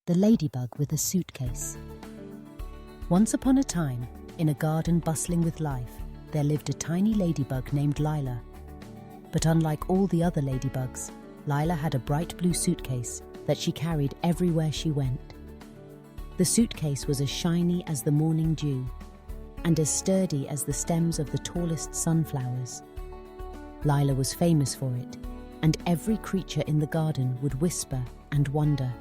The Ladybug with a Suitcase. Once upon a time, in a garden bustling with life, there lived a tiny ladybug named Lila. But unlike all the other ladybugs, Lila had a bright blue suitcase that she carried everywhere she went. The suitcase was as shiny as the morning dew, and as sturdy as the stems of the tallest sunflowers. Lila was famous for it, and every creature in the garden would whisper and wonder,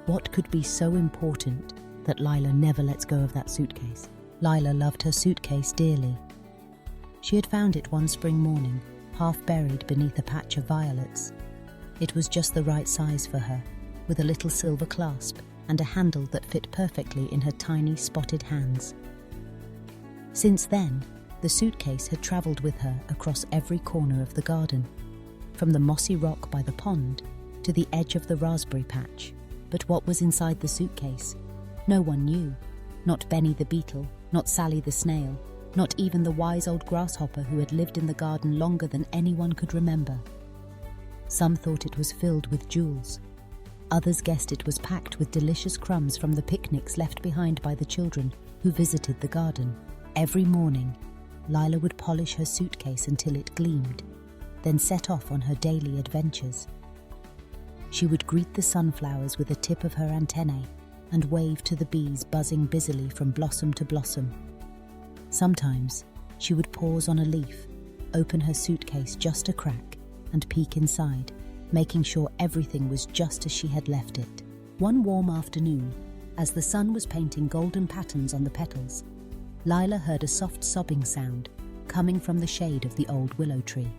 what could be so important that Lila never lets go of that suitcase? Lila loved her suitcase dearly. She had found it one spring morning, half buried beneath a patch of violets. It was just the right size for her, with a little silver clasp and a handle that fit perfectly in her tiny spotted hands. Since then, the suitcase had travelled with her across every corner of the garden, from the mossy rock by the pond to the edge of the raspberry patch. But what was inside the suitcase? No one knew. Not Benny the beetle, not Sally the snail, not even the wise old grasshopper who had lived in the garden longer than anyone could remember. Some thought it was filled with jewels. Others guessed it was packed with delicious crumbs from the picnics left behind by the children who visited the garden. Every morning, Lila would polish her suitcase until it gleamed, then set off on her daily adventures. She would greet the sunflowers with a tip of her antennae and wave to the bees buzzing busily from blossom to blossom. Sometimes she would pause on a leaf, open her suitcase just a crack, and peek inside, making sure everything was just as she had left it. One warm afternoon, as the sun was painting golden patterns on the petals, Lila heard a soft sobbing sound coming from the shade of the old willow tree.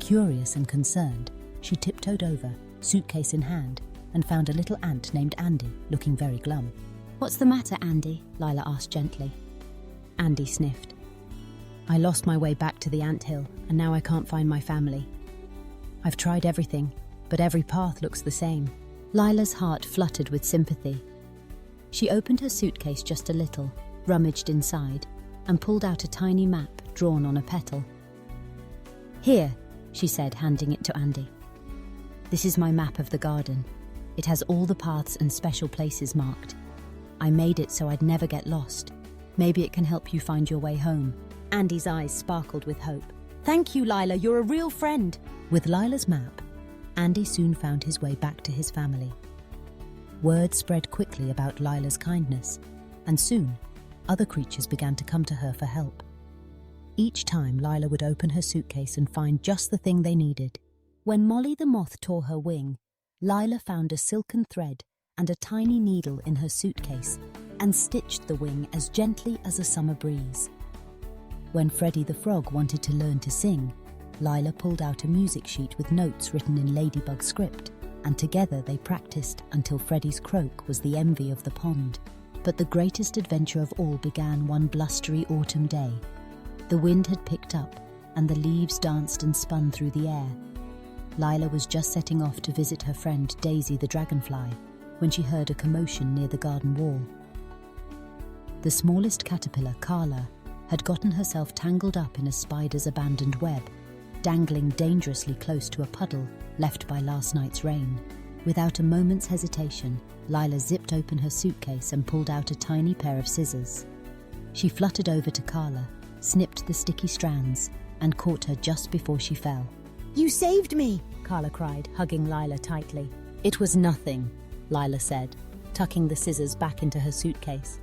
Curious and concerned, she tiptoed over, suitcase in hand, and found a little ant named Andy, looking very glum. "What's the matter, Andy?" Lila asked gently. Andy sniffed. "I lost my way back to the anthill, and now I can't find my family. I've tried everything, but every path looks the same." Lila's heart fluttered with sympathy. She opened her suitcase just a little, rummaged inside, and pulled out a tiny map drawn on a petal. "Here," she said, handing it to Andy. "This is my map of the garden. It has all the paths and special places marked. I made it so I'd never get lost. Maybe it can help you find your way home." Andy's eyes sparkled with hope. "Thank you, Lila, you're a real friend." With Lila's map, Andy soon found his way back to his family. Word spread quickly about Lila's kindness, and soon, other creatures began to come to her for help. Each time, Lila would open her suitcase and find just the thing they needed. When Molly the moth tore her wing, Lila found a silken thread and a tiny needle in her suitcase and stitched the wing as gently as a summer breeze. When Freddie the frog wanted to learn to sing, Lila pulled out a music sheet with notes written in Ladybug script, and together they practiced until Freddie's croak was the envy of the pond. But the greatest adventure of all began one blustery autumn day. The wind had picked up, and the leaves danced and spun through the air. Lila was just setting off to visit her friend Daisy the dragonfly when she heard a commotion near the garden wall. The smallest caterpillar, Carla, had gotten herself tangled up in a spider's abandoned web, dangling dangerously close to a puddle left by last night's rain. Without a moment's hesitation, Lila zipped open her suitcase and pulled out a tiny pair of scissors. She fluttered over to Carla, snipped the sticky strands, and caught her just before she fell. "You saved me!" Carla cried, hugging Lila tightly. "It was nothing," Lila said, tucking the scissors back into her suitcase.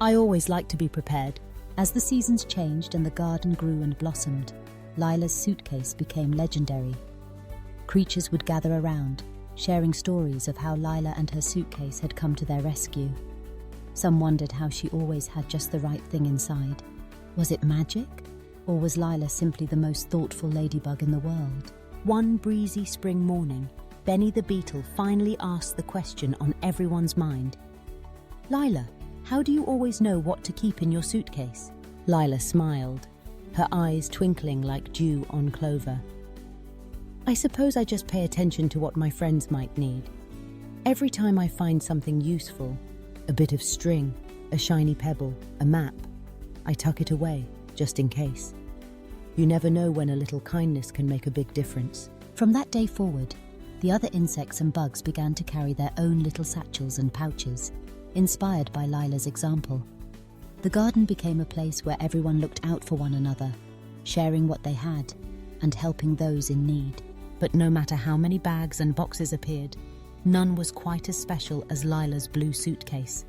"I always like to be prepared." As the seasons changed and the garden grew and blossomed, Lila's suitcase became legendary. Creatures would gather around, sharing stories of how Lila and her suitcase had come to their rescue. Some wondered how she always had just the right thing inside. Was it magic? Or was Lila simply the most thoughtful ladybug in the world? One breezy spring morning, Benny the beetle finally asked the question on everyone's mind. "Lila, how do you always know what to keep in your suitcase?" Lila smiled, her eyes twinkling like dew on clover. "I suppose I just pay attention to what my friends might need. Every time I find something useful, a bit of string, a shiny pebble, a map, I tuck it away, just in case. You never know when a little kindness can make a big difference." From that day forward, The other insects and bugs began to carry their own little satchels and pouches, inspired by Lila's example. The garden became a place where everyone looked out for one another, sharing what they had and helping those in need. But no matter how many bags and boxes appeared, none was quite as special as Lila's blue suitcase,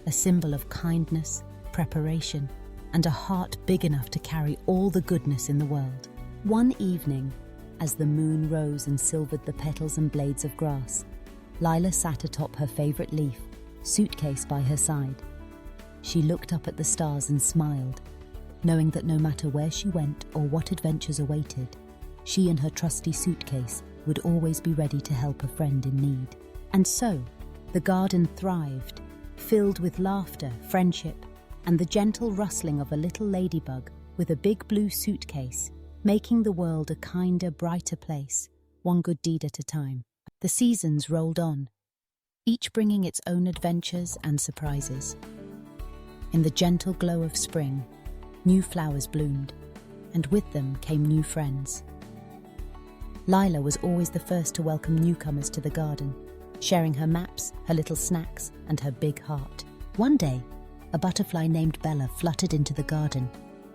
a symbol of kindness, preparation, and a heart big enough to carry all the goodness in the world. One evening, as the moon rose and silvered the petals and blades of grass, Lila sat atop her favorite leaf, Suitcase by her side. She looked up at the stars and smiled, knowing that no matter where she went or what adventures awaited, she and her trusty Suitcase would always be ready to help a friend in need. And so, the garden thrived, filled with laughter, friendship, and the gentle rustling of a little ladybug with a big blue suitcase, making the world a kinder, brighter place, one good deed at a time. The seasons rolled on, each bringing its own adventures and surprises. In the gentle glow of spring, new flowers bloomed, and with them came new friends. Lila was always the first to welcome newcomers to the garden, sharing her maps, her little snacks, and her big heart. One day, a butterfly named Bella fluttered into the garden,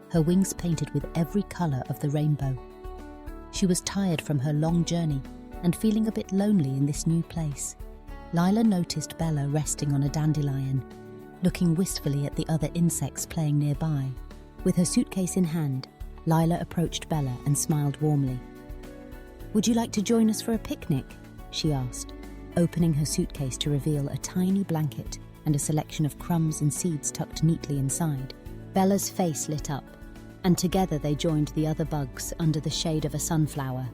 her wings painted with every colour of the rainbow. She was tired from her long journey and feeling a bit lonely in this new place. Lila noticed Bella resting on a dandelion, looking wistfully at the other insects playing nearby. With her suitcase in hand, Lila approached Bella and smiled warmly. "Would you like to join us for a picnic?" she asked, opening her suitcase to reveal a tiny blanket and a selection of crumbs and seeds tucked neatly inside. Bella's face lit up, and together they joined the other bugs under the shade of a sunflower.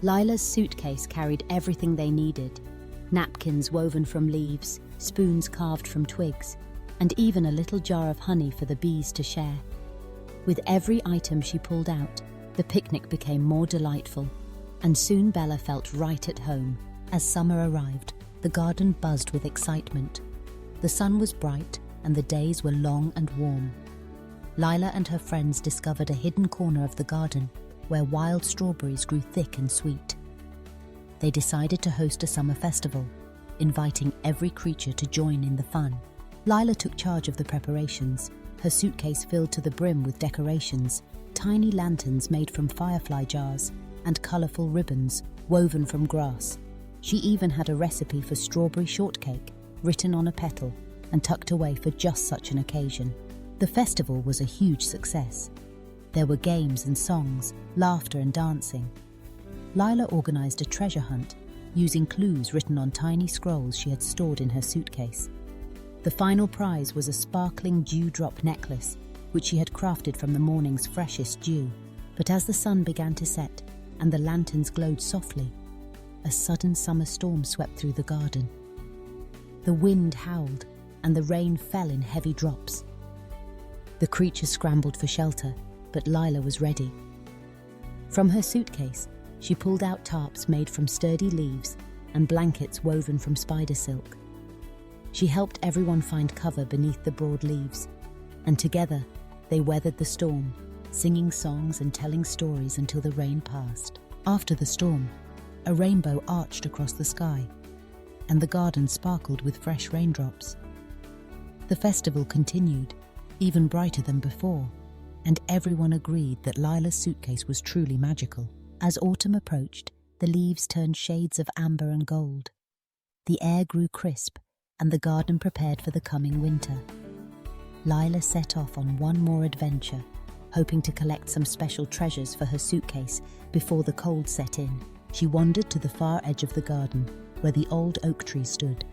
Lila's suitcase carried everything they needed: napkins woven from leaves, spoons carved from twigs, and even a little jar of honey for the bees to share. With every item she pulled out, the picnic became more delightful, and soon Bella felt right at home. As summer arrived, the garden buzzed with excitement. The sun was bright, and the days were long and warm. Lila and her friends discovered a hidden corner of the garden where wild strawberries grew thick and sweet. They decided to host a summer festival, inviting every creature to join in the fun. Lila took charge of the preparations, her suitcase filled to the brim with decorations, tiny lanterns made from firefly jars, and colourful ribbons woven from grass. She even had a recipe for strawberry shortcake written on a petal and tucked away for just such an occasion. The festival was a huge success. There were games and songs, laughter and dancing. Lila organised a treasure hunt using clues written on tiny scrolls she had stored in her suitcase. The final prize was a sparkling dewdrop necklace, which she had crafted from the morning's freshest dew. But as the sun began to set and the lanterns glowed softly, a sudden summer storm swept through the garden. The wind howled and the rain fell in heavy drops. The creatures scrambled for shelter, but Lila was ready. From her suitcase, she pulled out tarps made from sturdy leaves and blankets woven from spider silk. She helped everyone find cover beneath the broad leaves, and together they weathered the storm, singing songs and telling stories until the rain passed. After the storm, a rainbow arched across the sky, and the garden sparkled with fresh raindrops. The festival continued, even brighter than before, and everyone agreed that Lila's suitcase was truly magical. As autumn approached, the leaves turned shades of amber and gold. The air grew crisp, and the garden prepared for the coming winter. Lila set off on one more adventure, hoping to collect some special treasures for her suitcase before the cold set in. She wandered to the far edge of the garden, where the old oak tree stood.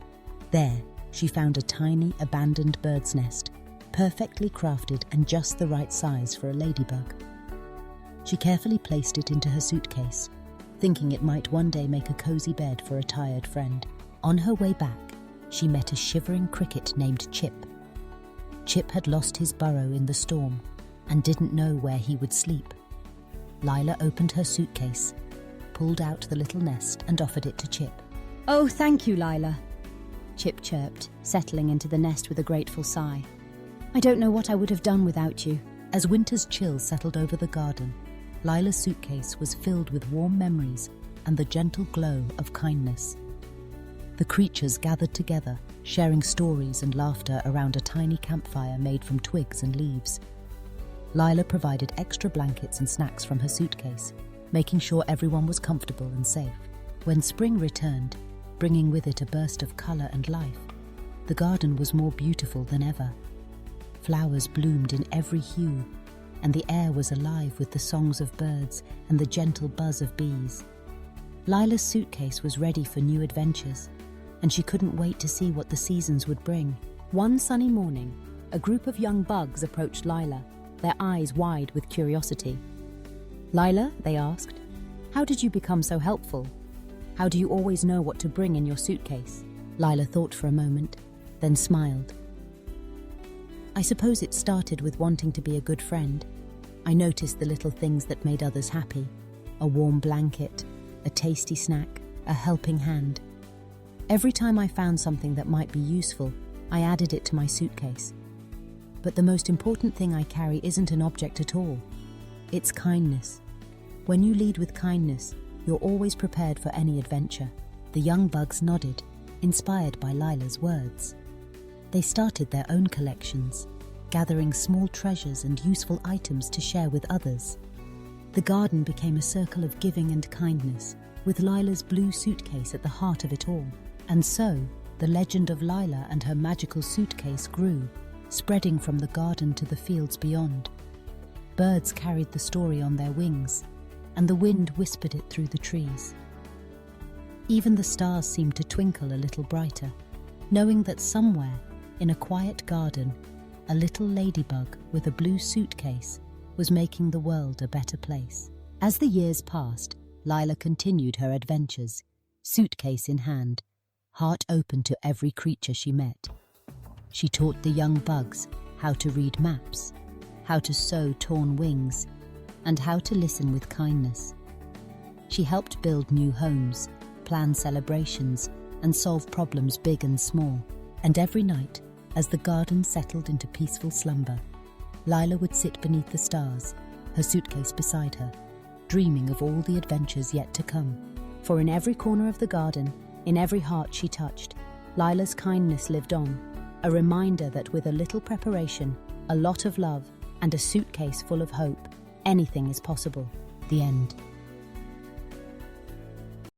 There, she found a tiny, abandoned bird's nest, perfectly crafted and just the right size for a ladybug. She carefully placed it into her suitcase, thinking it might one day make a cozy bed for a tired friend. On her way back, she met a shivering cricket named Chip. Chip had lost his burrow in the storm and didn't know where he would sleep. Lila opened her suitcase, pulled out the little nest and offered it to Chip. "Oh, thank you, Lila," Chip chirped, settling into the nest with a grateful sigh. "I don't know what I would have done without you." As winter's chill settled over the garden, Lila's suitcase was filled with warm memories and the gentle glow of kindness. The creatures gathered together, sharing stories and laughter around a tiny campfire made from twigs and leaves. Lila provided extra blankets and snacks from her suitcase, making sure everyone was comfortable and safe. When spring returned, bringing with it a burst of color and life, the garden was more beautiful than ever. Flowers bloomed in every hue, and the air was alive with the songs of birds and the gentle buzz of bees. Lila's suitcase was ready for new adventures, and she couldn't wait to see what the seasons would bring. One sunny morning, a group of young bugs approached Lila, their eyes wide with curiosity. "Lila," they asked, "how did you become so helpful? How do you always know what to bring in your suitcase?" Lila thought for a moment, then smiled. "I suppose it started with wanting to be a good friend. I noticed the little things that made others happy: a warm blanket, a tasty snack, a helping hand. Every time I found something that might be useful, I added it to my suitcase. But the most important thing I carry isn't an object at all. It's kindness. When you lead with kindness, you're always prepared for any adventure." The young bugs nodded, inspired by Lila's words. They started their own collections, gathering small treasures and useful items to share with others. The garden became a circle of giving and kindness, with Lila's blue suitcase at the heart of it all. And so, the legend of Lila and her magical suitcase grew, spreading from the garden to the fields beyond. Birds carried the story on their wings, and the wind whispered it through the trees. Even the stars seemed to twinkle a little brighter, knowing that somewhere, in a quiet garden, a little ladybug with a blue suitcase was making the world a better place. As the years passed, Lila continued her adventures, suitcase in hand, heart open to every creature she met. She taught the young bugs how to read maps, how to sew torn wings, and how to listen with kindness. She helped build new homes, plan celebrations, and solve problems big and small. And every night, as the garden settled into peaceful slumber, Lila would sit beneath the stars, her suitcase beside her, dreaming of all the adventures yet to come. For in every corner of the garden, in every heart she touched, Lila's kindness lived on, a reminder that with a little preparation, a lot of love, and a suitcase full of hope, anything is possible. The end.